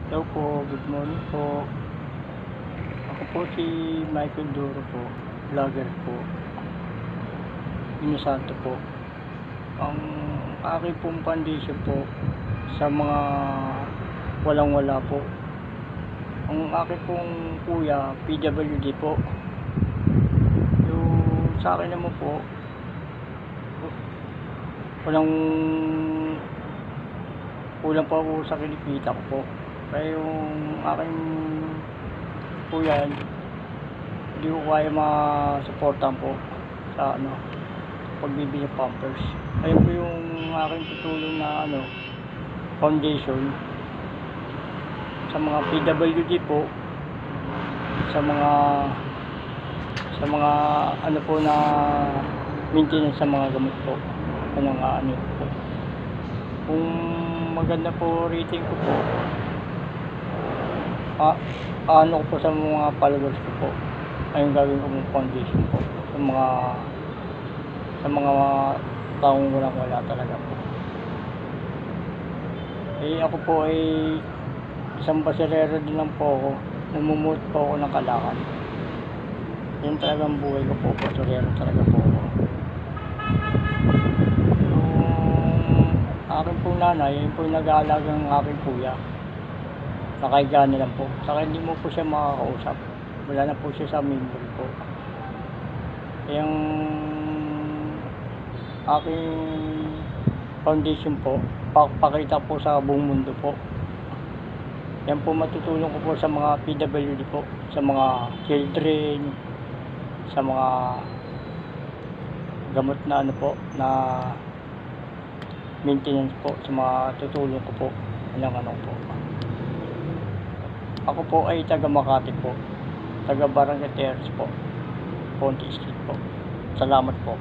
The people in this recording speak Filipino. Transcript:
Hello po, good morning po. Ako po si Michael Duro po, vlogger po, Inosanto po. Ang aking pong foundation po sa mga walang-wala po. Ang aking pong kuya, PWD po. Yung sa akin naman po, kulang pa ako sa kinikita ko po. Kaya yung aking kuya, hindi ko kaya masuportan po sa pagbibili ng pampers. Ayun po yung aking tutulong na foundation sa mga PWD po, sa mga po na maintenance sa mga gamot po. Po. Kung maganda po rating ko po, ko po sa mga followers ko po, ayun gagawin ko mong foundation po sa mga taong walang-wala talaga po. Ako po ay isang baserero din lang po ako, namumuot po ako ng Kalakal. Yun talagang buhay ko po, baserero talaga po ako. Yung aking pong nanay, yun po yung nag-aalaga ng aking kuya. Nakahiga na lang po. Saka hindi mo po siya makakausap. Wala na po siya sa memory po. Yung aking foundation po, pakita po sa buong mundo po. Yan po matutulong ko po sa mga PWD po, sa mga children, sa mga gamot na na maintenance po, sa mga tutulong ko po. Po. Ako po ay taga Makati po, taga Barangay Terrace po, Ponte Street po. Salamat po.